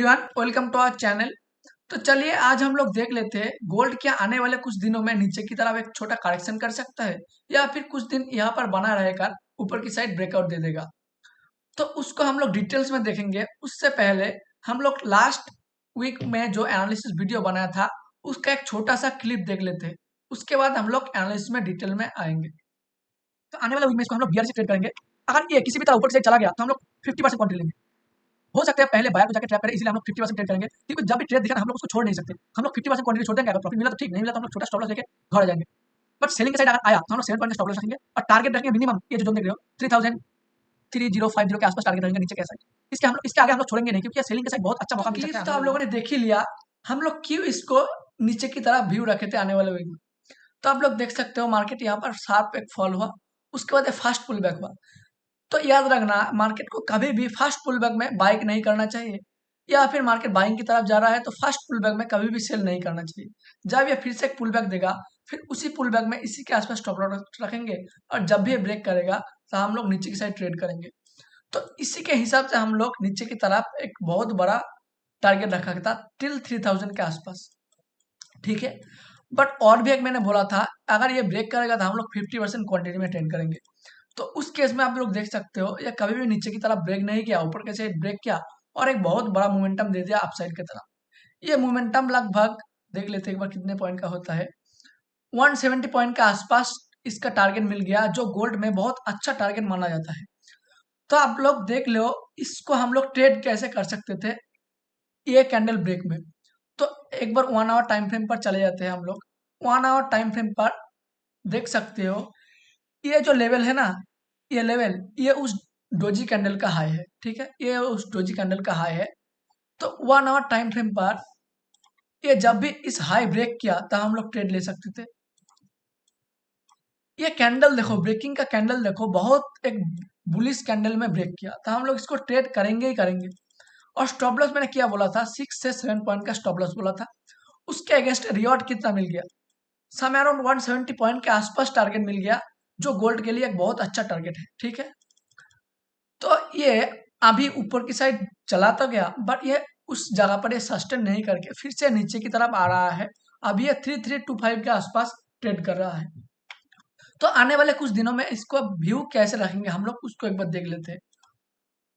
Everyone, welcome to our channel. तो चलिए आज हम लोग देख लेते हैं गोल्ड क्या आने वाले कुछ दिनों में नीचे की तरफ एक छोटा करेक्शन कर सकता है या फिर कुछ दिन यहाँ पर बना रहेगा, ऊपर की साइड ब्रेकआउट दे देगा। तो उसको हम लोग डिटेल्स में देखेंगे। उससे पहले हम लोग लास्ट वीक में जो एनालिसिस वीडियो बनाया था उसका एक छोटा सा क्लिप देख लेते हैं। उसके बाद हम लोग एनालिसिस में डिटेल में आएंगे। तो आने वाले वीक में इसको हम लोग बियर से ट्रेड करेंगे। अगर ये किसी भी तरह ऊपर की साइड चला गया तो हम लोग 50% क्वांटिटी लेंगे। हो सकता है पहले बायर को जाकर ट्रैप करें, इसलिए हम लोग 50% ट्रेड करेंगे, क्योंकि जब भी ट्रेड दिखा ना हम लोग उसको छोड़ नहीं सकते। हम लोग 50% क्वांटिटी छोड़ देंगे, अगर प्रॉफिट मिला तो ठीक, नहीं मिला तो हम लोग छोटा स्टॉप लॉस लेके घर आ जाएंगे। बट सेलिंग के साइड अगर आया तो हम लोग 7 पॉइंट का स्टॉप लॉस रखेंगे और टारगेट रखेंगे मिनिमम, ये जो जोन देख रहे हो 3050 के आसपास टारगेट रहेंगे नीचे के साइड। इसके आगे हम लोग छोड़ेंगे नहीं, क्योंकि सेलिंग के साइड बहुत अच्छा मौका मिल सकता है। तो आप लोगों ने देख ही लिया हम लोग क्यों इसको नीचे की तरफ व्यू रखे थे आने वाले वीक में। तो आप लोग देख सकते हो मार्केट यहाँ पर शार्प एक फॉल हुआ, उसके बाद फास्ट पुल बैक हुआ। तो याद रखना मार्केट को कभी भी फास्ट पुल बैक में बाइक नहीं करना चाहिए, या फिर मार्केट बाइंग की तरफ जा रहा है तो फास्ट पुल बैक में कभी भी सेल नहीं करना चाहिए। जब ये फिर से एक पुल बैक देगा फिर उसी पुल बैक में इसी के आसपास स्टॉप लॉस रखेंगे, और जब भी ये ब्रेक करेगा तो हम लोग नीचे की साइड ट्रेड करेंगे। तो इसी के हिसाब से हम लोग नीचे की तरफ एक बहुत बड़ा टारगेट रखा था टिल 3000 के आसपास, ठीक है। बट और भी एक मैंने बोला था अगर ये ब्रेक करेगा तो हम लोग 50% क्वांटिटी में ट्रेड करेंगे। तो उस केस में आप लोग देख सकते हो ये कभी भी नीचे की तरफ ब्रेक नहीं किया, ऊपर के साइड ब्रेक किया और एक बहुत बड़ा मोमेंटम दे दिया अपसाइड की तरफ। ये मोमेंटम लगभग देख लेते हैं एक बार कितने पॉइंट का होता है। 170 पॉइंट के आसपास इसका टारगेट मिल गया, जो गोल्ड में बहुत अच्छा टारगेट माना जाता है। तो आप लोग देख लो इसको हम लोग ट्रेड कैसे कर सकते थे ये कैंडल ब्रेक में। तो एक बार 1 आवर टाइम फ्रेम पर चले जाते हैं हम लोग। 1 आवर टाइम फ्रेम पर देख सकते हो ये जो लेवल है ना, ये लेवल ये उस डोजी कैंडल का हाई है, ठीक है। ये उस डोजी कैंडल का हाई है। तो 1 आवर टाइम फ्रेम पर ये जब भी इस हाई ब्रेक किया तो हम लोग ट्रेड ले सकते थे। ये कैंडल देखो, ब्रेकिंग का कैंडल देखो, बहुत एक बुलिश कैंडल में ब्रेक किया तो हम लोग इसको ट्रेड करेंगे ही करेंगे। और स्टॉप लॉस मैंने क्या बोला था, 6 से 7 पॉइंट का स्टॉप लॉस बोला था। उसके अगेंस्ट रिवॉर्ड कितना मिल गया, सम अराउंड 170 पॉइंट के आसपास टारगेट मिल गया, जो गोल्ड के लिए एक बहुत अच्छा टारगेट है, ठीक है। तो ये अभी ऊपर की साइड चला तो गया, बट ये उस जगह पर ये सस्टेन नहीं करके फिर से नीचे की तरफ आ रहा है। अभी ये 3325 के आसपास ट्रेड कर रहा है। तो आने वाले कुछ दिनों में इसको व्यू कैसे रखेंगे हम लोग उसको एक बार देख लेते हैं।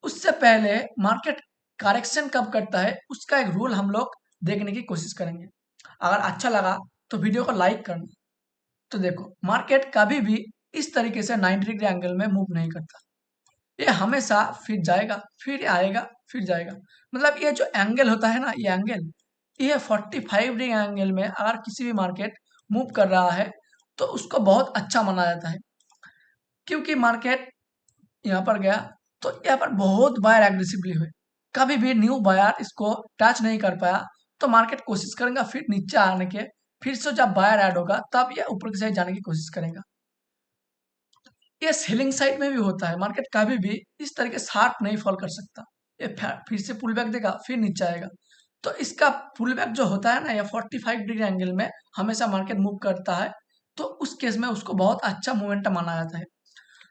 उससे पहले मार्केट करेक्शन कब करता है उसका एक रूल हम लोग देखने की कोशिश करेंगे। अगर अच्छा लगा तो वीडियो को लाइक करना। तो देखो मार्केट कभी भी इस तरीके से 90 डिग्री एंगल में मूव नहीं करता। ये हमेशा फिर जाएगा फिर आएगा फिर जाएगा। मतलब ये जो एंगल होता है ना, ये एंगल ये 45 डिग्री एंगल में अगर किसी भी मार्केट मूव कर रहा है तो उसको बहुत अच्छा माना जाता है। क्योंकि मार्केट यहाँ पर गया तो यहाँ पर बहुत बायर एग्रेसिवली हुए, कभी भी न्यू बायर इसको टच नहीं कर पाया। तो मार्केट कोशिश करेगा फिर नीचे आने के, फिर से जब बायर ऐड होगा तब ये ऊपर की साइड जाने की कोशिश करेगा। ये सेलिंग साइड में भी होता है, मार्केट कभी भी इस तरीके शार्प नहीं फॉल कर सकता। ये फिर से पुल बैक देगा फिर नीचे आएगा। तो इसका पुल बैक जो होता है ना, ये 45 डिग्री एंगल में हमेशा मार्केट मूव करता है। तो उस केस में उसको बहुत अच्छा मोमेंटम माना जाता है।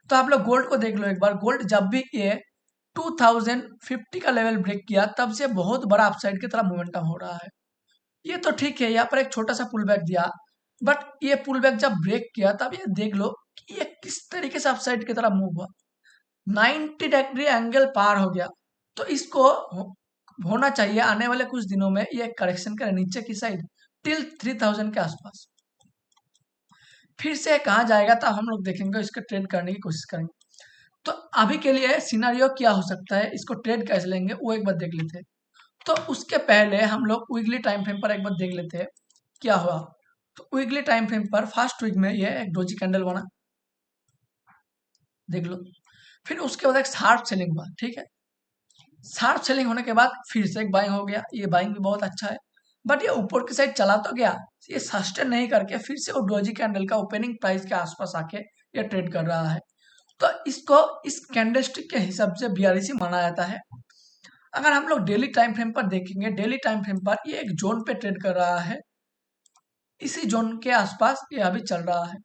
तो आप लोग गोल्ड को देख लो एक बार, गोल्ड जब भी ये 2050 का लेवल ब्रेक किया तब से बहुत बड़ा अपसाइड की तरफ मोमेंटम हो रहा है। ये तो ठीक है, यहाँ पर एक छोटा सा पुल बैक दिया, बट ये पुल बैक जब ब्रेक किया तब ये देख लो कि ये किस तरीके से अपसाइड की तरफ मूव हुआ। 90 डिग्री एंगल पार हो गया। तो इसको होना चाहिए आने वाले कुछ दिनों में ये करेक्शन करे नीचे की साइड टिल 3000 के आसपास। फिर से कहाँ जाएगा तब हम लोग देखेंगे, इसको ट्रेड करने की कोशिश करेंगे। तो अभी के लिए सिनारियो क्या हो सकता है, इसको ट्रेड कैसे लेंगे वो एक बार देख लेते हैं। तो उसके पहले हम लोग वीकली टाइम फ्रेम पर एक बार देख लेते हैं क्या हुआ। तो वीकली टाइम फ्रेम पर फर्स्ट वीक में ये एक डोजी कैंडल बना, देख लो। फिर उसके बाद एक शार्प सेलिंग हुआ, ठीक है। शार्प सेलिंग होने के बाद फिर से एक बाइंग हो गया, ये बाइंग भी बहुत अच्छा है। बट ये ऊपर की साइड चला तो गया, ये सस्टेन नहीं करके फिर से वो डोजी कैंडल का ओपनिंग प्राइस के आसपास आके ये ट्रेड कर रहा है। तो इसको इस कैंडलस्टिक के हिसाब से बीआरसी माना जाता है। अगर हम लोग डेली टाइम फ्रेम पर देखेंगे, डेली टाइम फ्रेम पर ये एक जोन पे ट्रेड कर रहा है, इसी जोन के आसपास ये अभी चल रहा है।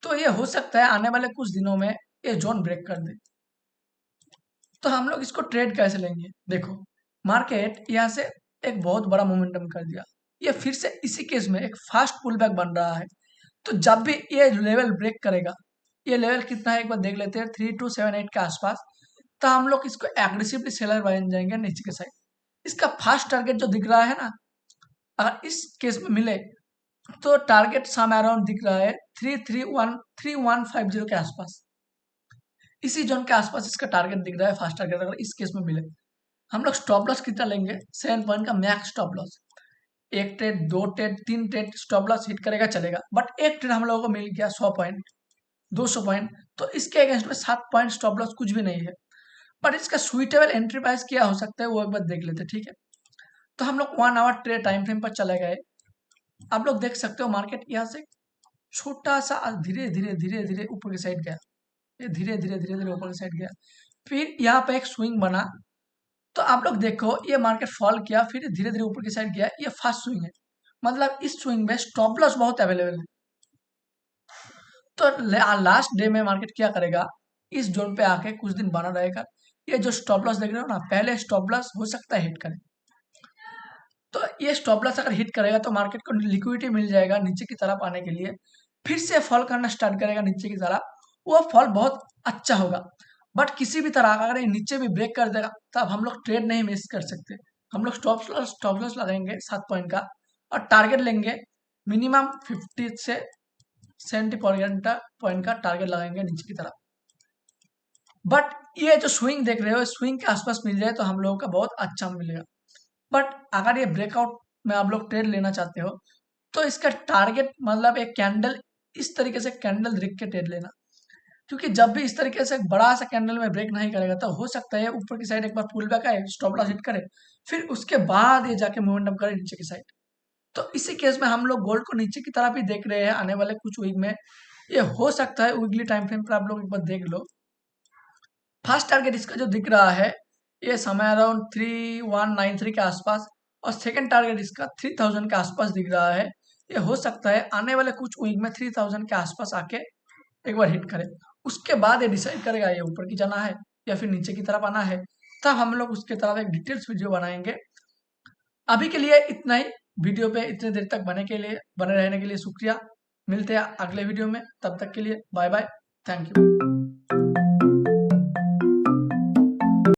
तो ये हो सकता है आने वाले कुछ दिनों में ये जोन ब्रेक कर दे। तो हम लोग इसको ट्रेड कैसे लेंगे, देखो मार्केट यहाँ से एक बहुत बड़ा मोमेंटम कर दिया, ये फिर से इसी केस में एक फास्ट पुल बैक बन रहा है। तो जब भी ये लेवल ब्रेक करेगा, ये लेवल कितना है एक बार देख लेते हैं, 3278 के आसपास, तो हम लोग इसको एग्रेसिवली सेलर बन जाएंगे नीचे के साइड। इसका फास्ट टारगेट जो दिख रहा है ना, अगर इस केस में मिले तो टारगेट सामने अराउंड दिख रहा है 331350 के आसपास, इसी जोन के आसपास इसका टारगेट दिख रहा है फास्ट टारगेट। अगर इस केस में मिले, हम लोग स्टॉप लॉस कितना लेंगे, 7 पॉइंट का मैक्स स्टॉप लॉस। एक ट्रेड, दो ट्रेड, तीन ट्रेड स्टॉप लॉस हिट करेगा चलेगा, बट एक ट्रेड हम लोगों को मिल गया 100 पॉइंट, 200 पॉइंट, तो इसके अगेंस्ट में 7 पॉइंट स्टॉप लॉस कुछ भी नहीं है। बट इसका सुइटेबल एंट्री प्राइस क्या हो सकता है वो एक बार देख लेते, ठीक है। तो हम लोग 1 आवर ट्रेड टाइम फ्रेम पर चले गए। आप लोग देख सकते हो मार्केट यहाँ से छोटा सा धीरे धीरे धीरे धीरे ऊपर की साइड गया, ये धीरे धीरे धीरे धीरे ऊपर की साइड गया, फिर यहाँ पे एक स्विंग बना। तो आप लोग देखो ये मार्केट फॉल किया, फिर धीरे धीरे ऊपर की साइड गया, ये फास्ट स्विंग है, मतलब इस स्विंग में स्टॉप लॉस बहुत अवेलेबल है। तो लास्ट डे में मार्केट क्या करेगा, इस जोन पे आके कुछ दिन बना रहेगा। ये जो स्टॉप लॉस देख रहे हो ना, पहले स्टॉप लॉस हो सकता है हिट करे, तो ये स्टॉप लॉस अगर हिट करेगा तो मार्केट को लिक्विडिटी मिल जाएगा नीचे की तरफ आने के लिए, फिर से फॉल करना स्टार्ट करेगा नीचे की तरफ, वो फॉल बहुत अच्छा होगा। बट किसी भी तरह का अगर ये नीचे भी ब्रेक कर देगा तब हम लोग ट्रेड नहीं मिस कर सकते। हम लोग स्टॉप लॉस लगाएंगे 7 पॉइंट का, और टारगेट लेंगे मिनिमम 50 से 70 पॉइंट का टारगेट लगाएंगे नीचे की तरफ। बट ये जो स्विंग देख रहे हो, स्विंग के आसपास मिल जाए तो हम लोगों का बहुत अच्छा मिलेगा। बट अगर ये ब्रेकआउट में आप लोग ट्रेड लेना चाहते हो तो इसका टारगेट मतलब एक कैंडल, इस तरीके से कैंडल देख के ट्रेड लेना, क्योंकि जब भी इस तरीके से बड़ा सा कैंडल में ब्रेक नहीं करेगा तो हो सकता है ऊपर की साइड एक बार पुल बैक आए, स्टॉप लॉस हिट करे, फिर उसके बाद ये जाके मोमेंटम करे नीचे की साइड। तो इसी केस में हम लोग गोल्ड को नीचे की तरफ ही देख रहे हैं आने वाले कुछ वीक में। ये हो सकता है वीकली टाइम फ्रेम पर आप लोग एक बार देख लो। फर्स्ट टारगेट इसका जो दिख रहा है ये समय अराउंड 3193 के आसपास, और सेकंड टारगेट इसका 3000 के आसपास दिख रहा है। ये हो सकता है आने वाले कुछ वीक में 3000 के आसपास आके एक बार हिट करे, उसके बाद ये डिसाइड करेगा ये ऊपर की जाना है या फिर नीचे की तरफ आना है, तब हम लोग उसके तरफ एक डिटेल्स वीडियो बनाएंगे। अभी के लिए इतना ही। वीडियो पे इतने देर तक बने रहने के लिए शुक्रिया। मिलते हैं अगले वीडियो में, तब तक के लिए बाय बाय, थैंक यू।